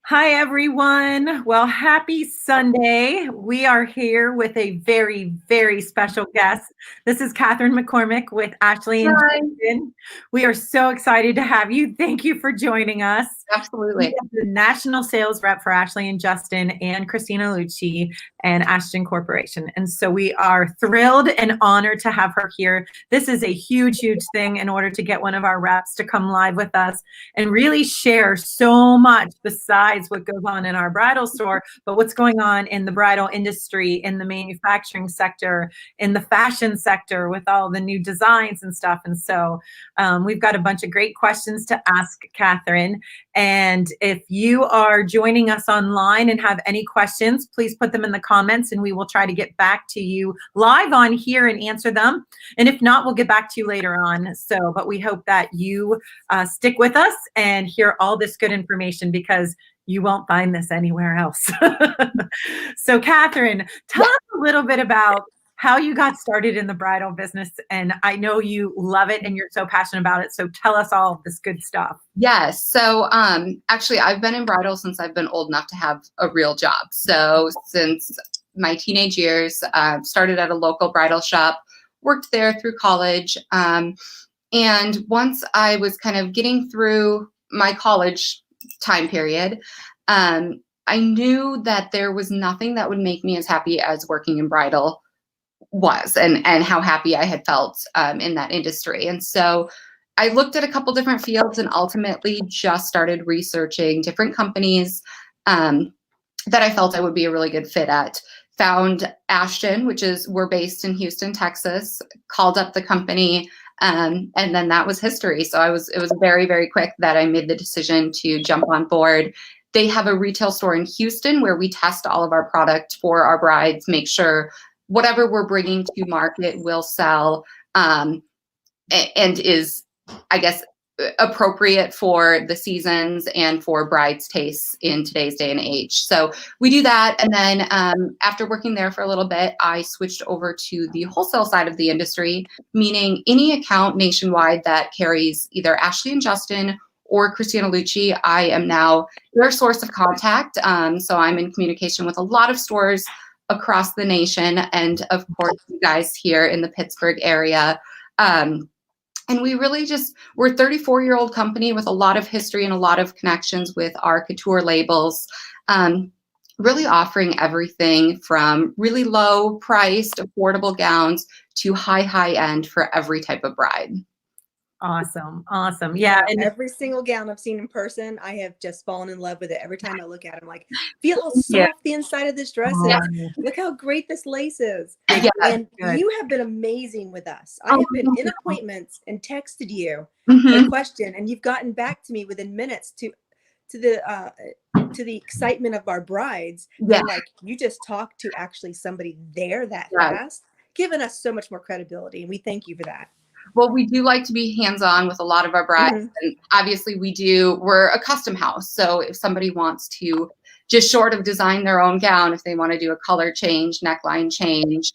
Hi, everyone. Well, happy Sunday. We are here with a very, very special guest. This is Katherine McCormick with Ashley and Hi. Justin. We are so excited to have you. Thank you for joining us. We Absolutely. have the national sales rep for Ashley and Justin and Christina Lucci and Ashton Corporation. And so we are thrilled and honored to have her here. This is a huge, huge thing in order to get one of our reps to come live with us and really share so much besides what goes on in our bridal store, but what's going on in the bridal industry, in the manufacturing sector, in the fashion sector with all the new designs and stuff. And so we've got a bunch of great questions to ask Katherine. And if you are joining us online and have any questions, please put them in the comments and we will try to get back to you live on here and answer them. And if not, we'll get back to you later on. So, but we hope that you stick with us and hear all this good information because you won't find this anywhere else. So Katherine, tell us a little bit about how you got started in the bridal business. And I know you love it and you're so passionate about it. So tell us all this good stuff. Yes. So actually, I've been in bridal since I've been old enough to have a real job. So since my teenage years, started at a local bridal shop, worked there through college. And once I was kind of getting through my college time period, I knew that there was nothing that would make me as happy as working in bridal was and how happy I had felt in that industry. And so I looked at a couple different fields and ultimately just started researching different companies that I felt I would be a really good fit at. Found Ashton, we're based in Houston, Texas, called up the company, and then that was history. So it was very, very quick that I made the decision to jump on board. They have a retail store in Houston where we test all of our product for our brides, make sure whatever we're bringing to market will sell and is, I guess, appropriate for the seasons and for brides' tastes in today's day and age. So we do that. And then after working there for a little bit, I switched over to the wholesale side of the industry, meaning any account nationwide that carries either Ashley and Justin or Christina Lucci, I am now their source of contact. So I'm in communication with a lot of stores across the nation, and of course, you guys here in the Pittsburgh area. And we really we're a 34-year-old company with a lot of history and a lot of connections with our couture labels, really offering everything from really low priced, affordable gowns to high end for every type of bride. Awesome. Awesome. Yeah. And every single gown I've seen in person, I have just fallen in love with it. Every time I look at it, I'm like, feel how soft the inside of this dress is. Look how great this lace is. Yeah, and good. You have been amazing with us. I have been in appointments and texted you a question, and you've gotten back to me within minutes to the excitement of our brides. Yeah. And like, you just talked to actually somebody there that fast, giving us so much more credibility. And we thank you for that. Well, we do like to be hands-on with a lot of our brides. And obviously we're a custom house. So if somebody wants to just short of design their own gown, if they want to do a color change, neckline change,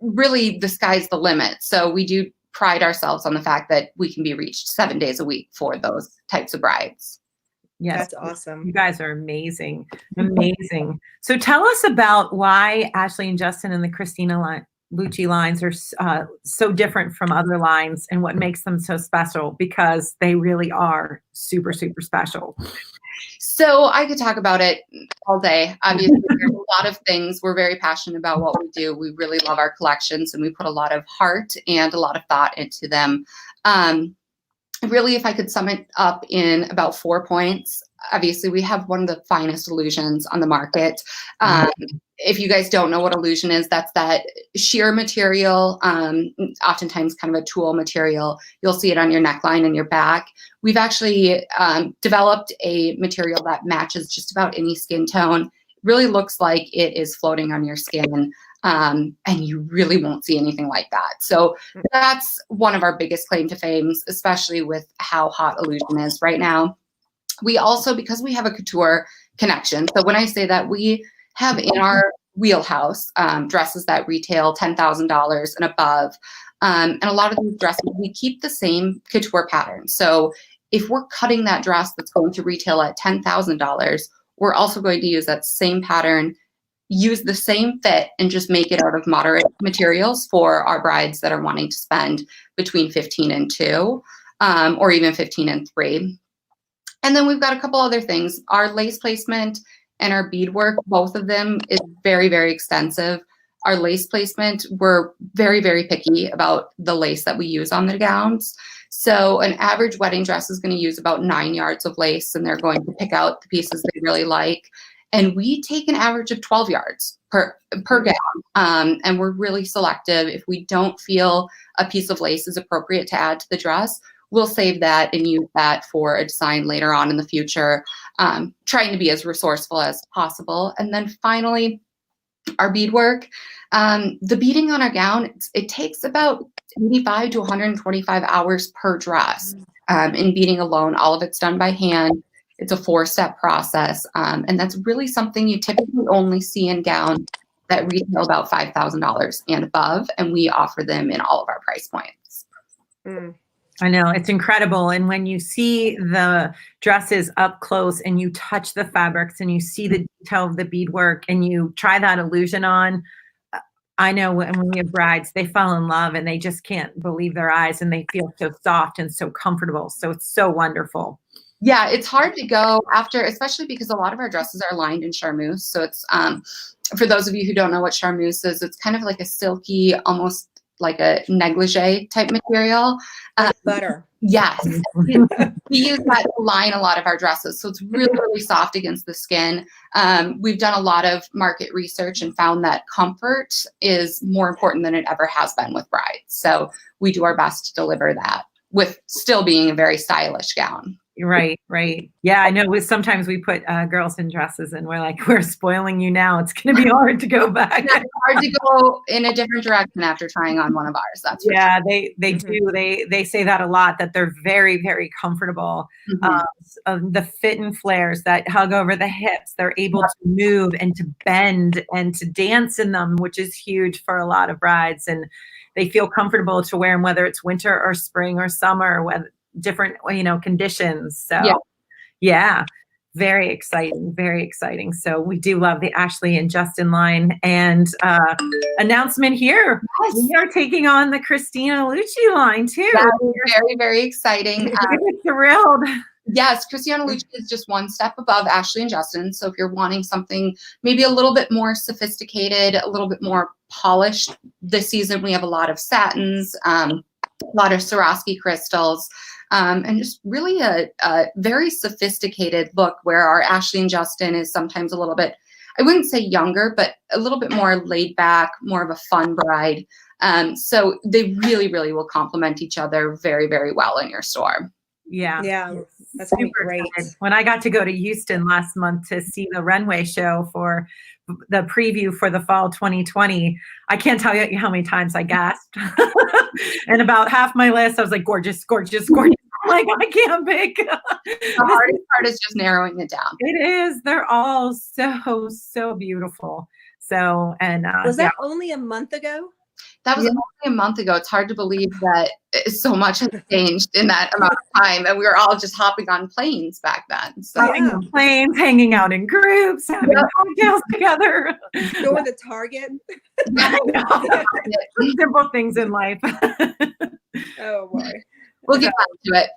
really the sky's the limit. So we do pride ourselves on the fact that we can be reached 7 days a week for those types of brides. Yes. That's awesome. You guys are amazing. Amazing. So tell us about why Ashley and Justin and the Christina Lucci lines are so different from other lines and what makes them so special, because they really are super, super special. So I could talk about it all day. Obviously, there's a lot of things. We're very passionate about what we do. We really love our collections and we put a lot of heart and a lot of thought into them. Really, if I could sum it up in about 4 points, obviously we have one of the finest illusions on the market. If you guys don't know what illusion is, that's that sheer material, oftentimes kind of a tulle material. You'll see it on your neckline and your back. We've actually developed a material that matches just about any skin tone. It really looks like it is floating on your skin. And you really won't see anything like that. So that's one of our biggest claim to fame, especially with how hot illusion is right now. We also, because we have a couture connection, so when I say that, we have in our wheelhouse dresses that retail $10,000 and above. And a lot of these dresses, we keep the same couture pattern. So if we're cutting that dress that's going to retail at $10,000, we're also going to use that same pattern, use the same fit, and just make it out of moderate materials for our brides that are wanting to spend between 15 and 2, or even 15 and 3. And then we've got a couple other things. Our lace placement and our beadwork, both of them is very, very extensive. Our lace placement, we're very, very picky about the lace that we use on the gowns. So an average wedding dress is going to use about 9 yards of lace, and they're going to pick out the pieces they really like. And we take an average of 12 yards per gown. And we're really selective. If we don't feel a piece of lace is appropriate to add to the dress, we'll save that and use that for a design later on in the future, trying to be as resourceful as possible. And then finally, our beadwork. The beading on our gown, it takes about 85 to 125 hours per dress. In beading alone, all of it's done by hand. It's a 4-step process. And that's really something you typically only see in gowns that retail about $5,000 and above. And we offer them in all of our price points. I know, it's incredible. And when you see the dresses up close and you touch the fabrics and you see the detail of the beadwork and you try that illusion on, I know when we have brides, they fall in love and they just can't believe their eyes and they feel so soft and so comfortable. So it's so wonderful. Yeah, it's hard to go after, especially because a lot of our dresses are lined in charmeuse. So it's, for those of you who don't know what charmeuse is, it's kind of like a silky, almost like a negligee type material. Like butter. Yes. We use that to line a lot of our dresses. So it's really, really soft against the skin. We've done a lot of market research and found that comfort is more important than it ever has been with brides. So we do our best to deliver that with still being a very stylish gown. Right, right. Yeah, I know. Sometimes we put girls in dresses and we're like, we're spoiling you now. It's going to be hard to go back. It's hard to go in a different direction after trying on one of ours. That's for yeah, sure. they do. They say that a lot, that they're very, very comfortable. The fit and flares that hug over the hips, they're able to move and to bend and to dance in them, which is huge for a lot of brides. And they feel comfortable to wear them, whether it's winter or spring or summer, whether different, conditions. So yeah, very exciting, very exciting. So we do love the Ashley and Justin line. And announcement here, yes, we are taking on the Christina Lucci line too. That is very, very exciting. I'm thrilled. Yes, Christina Lucci is just one step above Ashley and Justin. So if you're wanting something maybe a little bit more sophisticated, a little bit more polished, this season we have a lot of satins, a lot of Swarovski crystals, and just really a very sophisticated look, where our Ashley and Justin is sometimes a little bit, I wouldn't say younger, but a little bit more laid back, more of a fun bride. So they really, really will complement each other very, very well in your store. Yeah. Yeah. That's gonna be great. Excited. When I got to go to Houston last month to see the runway show for the preview for the fall 2020, I can't tell you how many times I gasped. And about half my list, I was like, gorgeous, gorgeous, gorgeous. Like, I can't pick. The hardest part is just narrowing it down. It is. They're all so, so beautiful. So, and was that only a month ago? That was only a month ago. It's hard to believe that so much has changed in that amount of time. And we were all just hopping on planes back then. So on planes, hanging out in groups, having cocktails together. Going to Target. Simple things in life. Oh boy. We'll get back to it.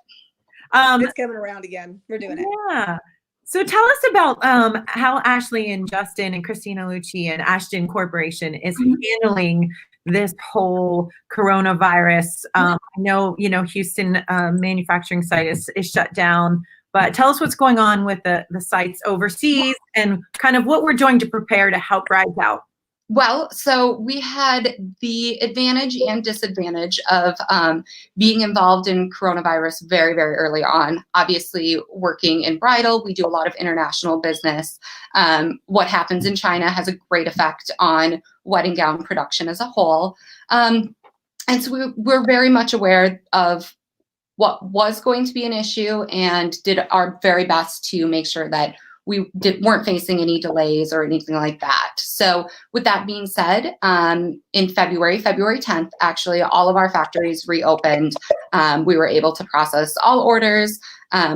It's coming around again. We're doing it. Yeah. So tell us about how Ashley and Justin and Christina Lucci and Ashton Corporation is handling this whole coronavirus. I know, Houston manufacturing site is shut down, but tell us what's going on with the sites overseas and kind of what we're doing to prepare to help brides out. Well, so we had the advantage and disadvantage of being involved in coronavirus very, very early on. Obviously, working in bridal, we do a lot of international business. What happens in China has a great effect on wedding gown production as a whole. And so we're very much aware of what was going to be an issue and did our very best to make sure that we weren't facing any delays or anything like that. So with that being said, in February 10th, actually, all of our factories reopened. We were able to process all orders.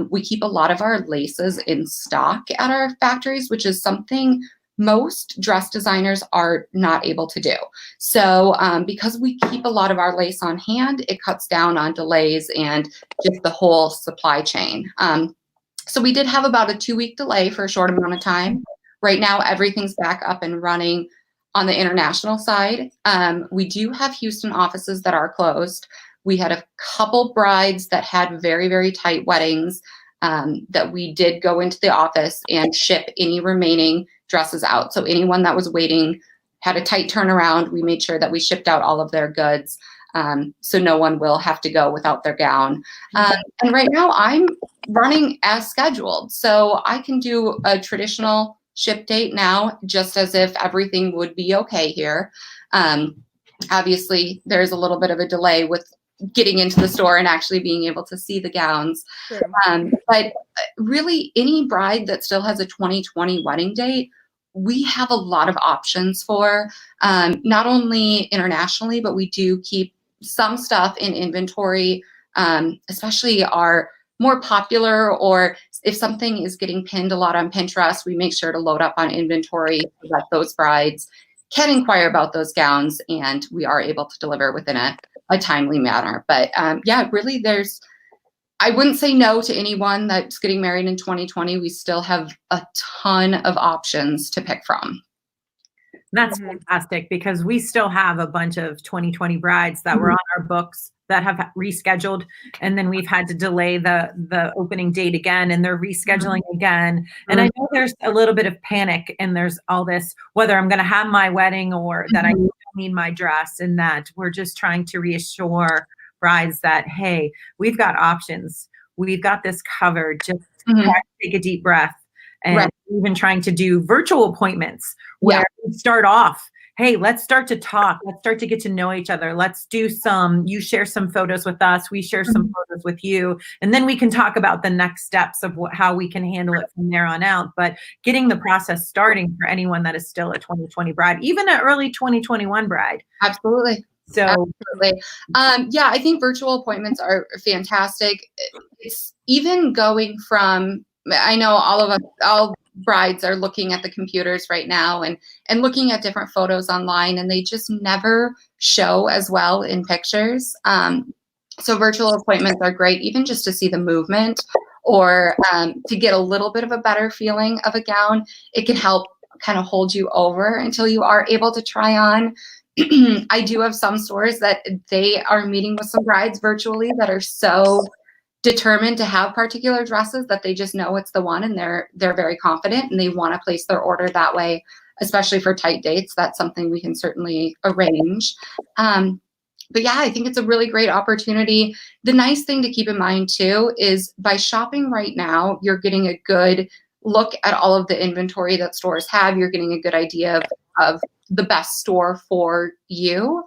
We keep a lot of our laces in stock at our factories, which is something most dress designers are not able to do. So because we keep a lot of our lace on hand, it cuts down on delays and just the whole supply chain. So we did have about a 2-week delay for a short amount of time. Right now, everything's back up and running on the international side. We do have Houston offices that are closed. We had a couple brides that had very, very tight weddings that we did go into the office and ship any remaining dresses out. So anyone that was waiting had a tight turnaround. We made sure that we shipped out all of their goods. So no one will have to go without their gown. And right now I'm running as scheduled. So I can do a traditional ship date now, just as if everything would be okay here. Obviously, there's a little bit of a delay with getting into the store and actually being able to see the gowns. Sure. But really, any bride that still has a 2020 wedding date, we have a lot of options for, not only internationally, but we do keep some stuff in inventory, especially our more popular, or if something is getting pinned a lot on Pinterest, we make sure to load up on inventory so that those brides can inquire about those gowns and we are able to deliver within a timely manner. But yeah, really I wouldn't say no to anyone that's getting married in 2020. We still have a ton of options to pick from. That's fantastic, because we still have a bunch of 2020 brides that were on our books that have rescheduled, and then we've had to delay the opening date again, and they're rescheduling again. And I know there's a little bit of panic, and there's all this, whether I'm going to have my wedding or that I need my dress, and that we're just trying to reassure brides that, hey, we've got options. We've got this covered. Just take a deep breath. And even trying to do virtual appointments where we start off, hey, let's start to talk. Let's start to get to know each other. Let's do you share some photos with us. We share some photos with you. And then we can talk about the next steps of how we can handle it from there on out. But getting the process starting for anyone that is still a 2020 bride, even an early 2021 bride. Absolutely. So, absolutely. Yeah, I think virtual appointments are fantastic. It's even going from, I know all brides are looking at the computers right now and looking at different photos online, and they just never show as well in pictures. So virtual appointments are great, even just to see the movement or to get a little bit of a better feeling of a gown. It can help kind of hold you over until you are able to try on. I do have some stores that they are meeting with some brides virtually that are so determined to have particular dresses that they just know it's the one, and they're very confident and they want to place their order that way, especially for tight dates. That's something we can certainly arrange. But yeah, I think it's a really great opportunity. The nice thing to keep in mind too is by shopping right now, you're getting a good look at all of the inventory that stores have. You're getting a good idea of the best store for you.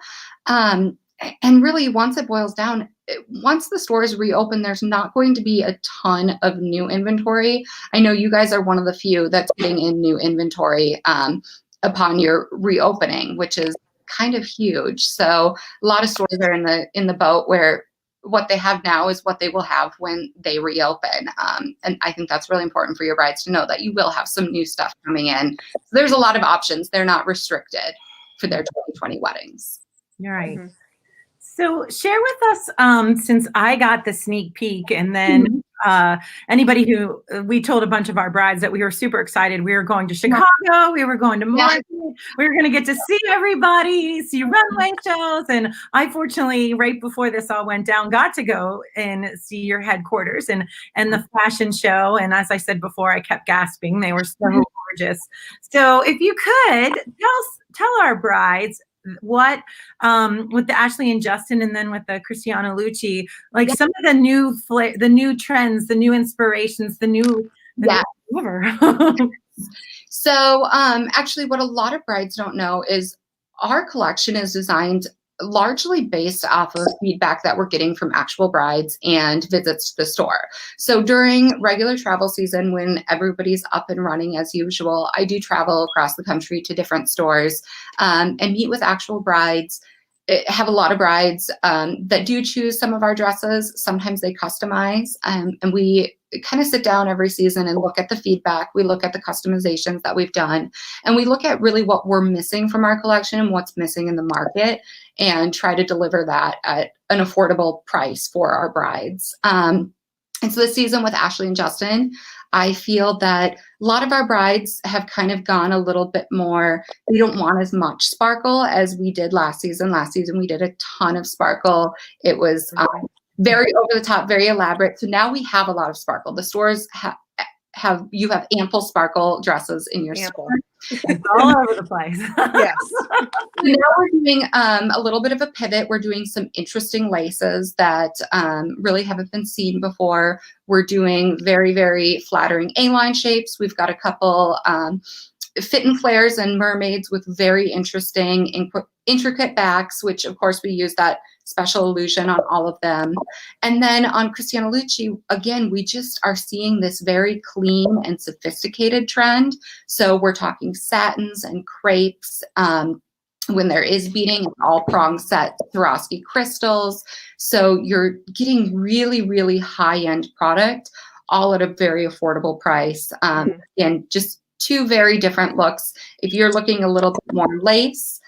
And really, once it boils down, once the stores reopen, there's not going to be a ton of new inventory. I know you guys are one of the few that's getting in new inventory upon your reopening, which is kind of huge. So a lot of stores are in the boat where what they have now is what they will have when they reopen. And I think that's really important for your brides to know that you will have some new stuff coming in. So there's a lot of options. They're not restricted for their 2020 weddings. You're right. So share with us, since I got the sneak peek, and then anybody who, we told a bunch of our brides that we were super excited. We were going to Chicago. We were going to market. We were going to get to see everybody, see runway shows. And I fortunately, right before this all went down, got to go and see your headquarters and the fashion show. And as I said before, I kept gasping. They were so gorgeous. So if you could tell our brides what with the Ashley and Justin, and then with the Cristiano Lucci, like some of the new trends, the new inspirations, the new whatever. So actually what a lot of brides don't know is our collection is designed largely based off of feedback that we're getting from actual brides and visits to the store. So during regular travel season, when everybody's up and running as usual, I do travel across the country to different stores and meet with actual brides. Have a lot of brides that do choose some of our dresses. Sometimes they customize, and we kind of sit down every season and look at the feedback. We look at the customizations that we've done, and we look at really what we're missing from our collection and what's missing in the market, and try to deliver that at an affordable price for our brides. And so this season with Ashley and Justin, I feel that a lot of our brides have kind of gone a little bit more, we don't want as much sparkle as we did last season. Last season, we did a ton of sparkle. It was very over the top, very elaborate. So now we have a lot of sparkle. The stores have ample sparkle dresses in your store. It's all over the place. Yes. So now we're doing a little bit of a pivot. We're doing some interesting laces that really haven't been seen before. We're doing very, very flattering A-line shapes. We've got a couple fit and flares and mermaids with very interesting, intricate backs, which of course we use that special illusion on all of them. And then on Christina Lucci, again, we just are seeing this very clean and sophisticated trend. So we're talking satins and crepes. When there is beading, it's all prong set Swarovski crystals. So you're getting really, really high-end product, all at a very affordable price. And just two very different looks. If you're looking a little bit more lace,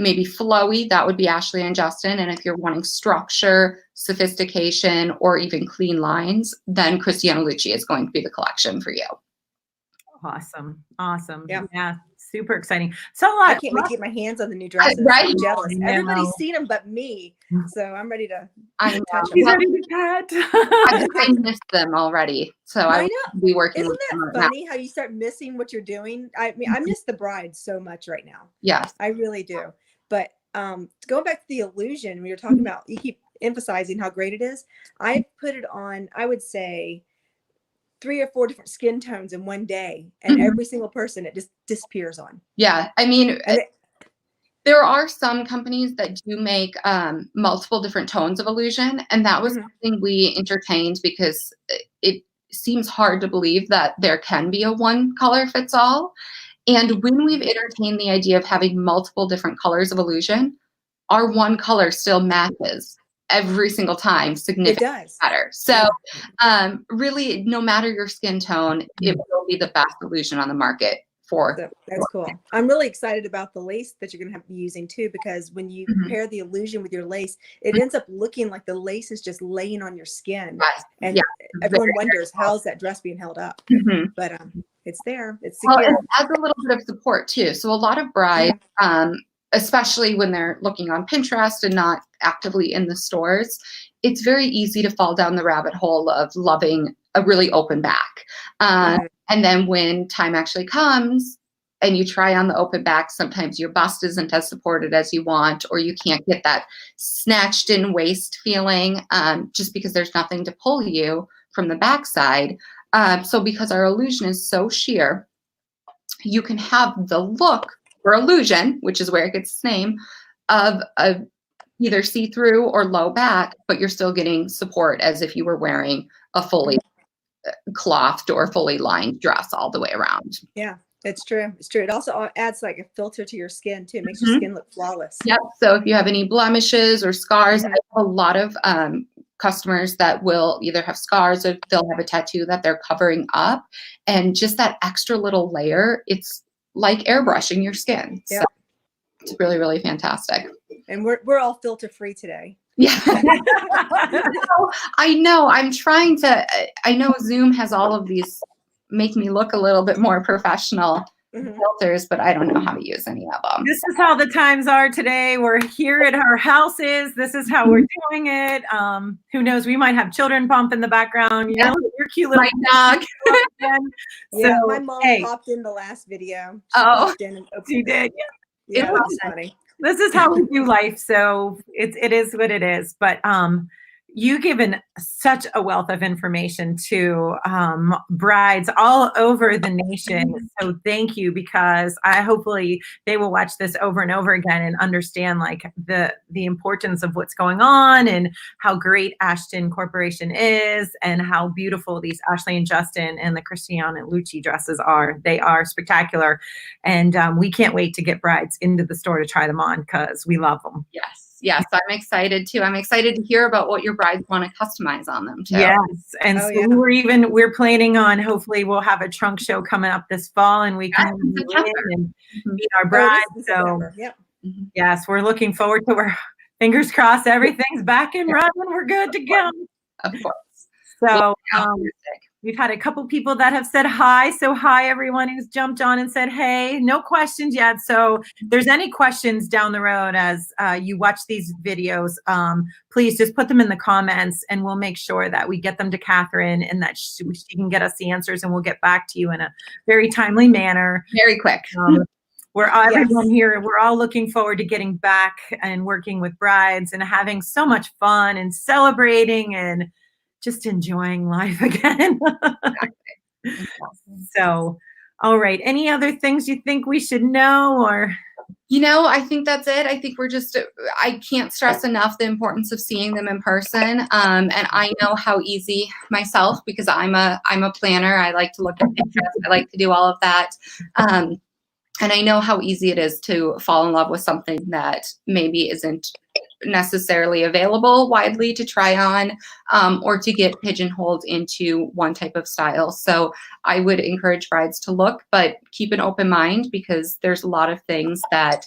maybe flowy, that would be Ashley and Justin. And if you're wanting structure, sophistication, or even clean lines, then Christina Lucci is going to be the collection for you. Awesome. Awesome. Yeah. Yeah. Super exciting. So I can't wait to get my hands on the new dresses. Right? I'm jealous. I know. Everybody's seen them but me. So I'm ready to I touch She's them. ready to cut. I missed them already. So I know. will be working Isn't with that them right funny how you start missing what you're doing? I mean, I miss the bride so much right now. Yes. I really do. But going back to the illusion, we were talking about, you keep emphasizing how great it is. I put it on, I would say, 3 or 4 different skin tones in one day, and every single person it just disappears on. Yeah. I mean, there are some companies that do make multiple different tones of illusion. And that was something we entertained because it seems hard to believe that there can be a one color fits all. And when we've entertained the idea of having multiple different colors of illusion, our one color still matches every single time significantly better. So really, no matter your skin tone, it will be the best illusion on the market for. That's cool. I'm really excited about the lace that you're going to have to be using too, because when you pair the illusion with your lace, it ends up looking like the lace is just laying on your skin. And everyone wonders, how's that dress being held up? But it's there. It's secure. Well, it adds a little bit of support too. So a lot of brides, especially when they're looking on Pinterest and not actively in the stores, it's very easy to fall down the rabbit hole of loving a really open back. And then when time actually comes and you try on the open back, sometimes your bust isn't as supported as you want, or you can't get that snatched in waist feeling just because there's nothing to pull you from the backside. So because our illusion is so sheer, you can have the look for illusion, which is where it gets its name, of a either see-through or low back, but you're still getting support as if you were wearing a fully clothed or fully lined dress all the way around. Yeah, it's true. It's true. It also adds like a filter to your skin too. It makes your skin look flawless. Yep. So if you have any blemishes or scars, I have a lot of customers that will either have scars or they'll have a tattoo that they're covering up, and just that extra little layer, it's like airbrushing your skin. So it's really, really fantastic. And we're all filter free today. Yeah. I know. I'm trying to, I know Zoom has all of these make me look a little bit more professional filters, but I don't know how to use any of them. This is how the times are today. We're here at our houses. This is how we're doing it. Who knows? We might have children pump in the background. You know, your cute little dog. Yeah, my mom popped in the last video. She did. Yeah, it was funny. This is how we do life. So it is what it is. But you've given such a wealth of information to brides all over the nation. So thank you, because hopefully they will watch this over and over again and understand like the importance of what's going on and how great Ashton Corporation is and how beautiful these Ashley and Justin and the Cristiano Lucci dresses are. They are spectacular. And we can't wait to get brides into the store to try them on because we love them. Yes, I'm excited too. I'm excited to hear about what your brides want to customize on them too. Yes, and so we're planning on, hopefully we'll have a trunk show coming up this fall, and we can meet our brides. So yes, we're looking forward to it. Fingers crossed, everything's back and running. We're good to go. Of course. So we've had a couple people that have said hi. So hi, everyone who's jumped on and said, hey, no questions yet. So if there's any questions down the road as you watch these videos, please just put them in the comments and we'll make sure that we get them to Katherine and that she can get us the answers and we'll get back to you in a very timely manner. Very quick. Everyone here, we're all looking forward to getting back and working with brides and having so much fun and celebrating and just enjoying life again. So, all right. Any other things you think we should know or? I think that's it. I think I can't stress enough the importance of seeing them in person. And I know how easy myself, because I'm a planner. I like to look at Pinterest. I like to do all of that. And I know how easy it is to fall in love with something that maybe isn't necessarily available widely to try on, or to get pigeonholed into one type of style. So I would encourage brides to look, but keep an open mind, because there's a lot of things that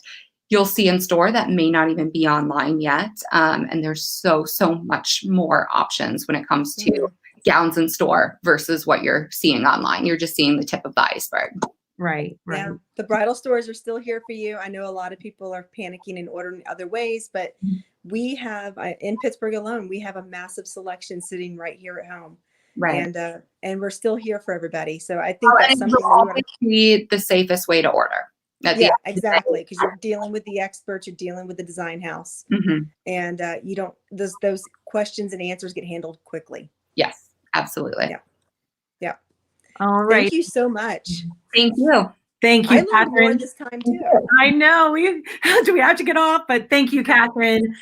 you'll see in store that may not even be online yet. And there's so much more options when it comes to gowns in store versus what you're seeing online. You're just seeing the tip of the iceberg. Right. Yeah, the bridal stores are still here for you. I know a lot of people are panicking and ordering other ways, but we have in Pittsburgh alone, we have a massive selection sitting right here at home. Right. And we're still here for everybody. So I think that's something that always be the safest way to order. Yeah, exactly. Because you're dealing with the experts, you're dealing with the design house, and you don't those questions and answers get handled quickly. Yes, absolutely. Yeah. All right. Thank you so much. Thank you. Thank you, I learned more Katherine. this time too. I know we have to get off, but thank you, Katherine.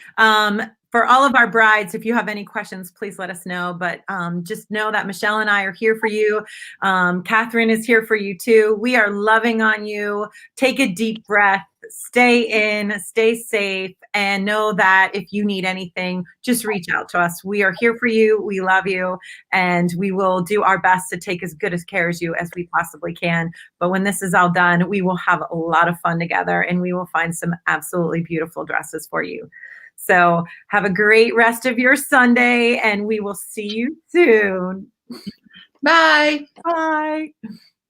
For all of our brides, if you have any questions, please let us know. But just know that Michelle and I are here for you. Katherine is here for you too. We are loving on you. Take a deep breath, stay in, stay safe, and know that if you need anything, just reach out to us. We are here for you. We love you, and we will do our best to take as good as care as you as we possibly can. But when this is all done, we will have a lot of fun together, and we will find some absolutely beautiful dresses for you. So have a great rest of your Sunday, and we will see you soon. Bye. Bye.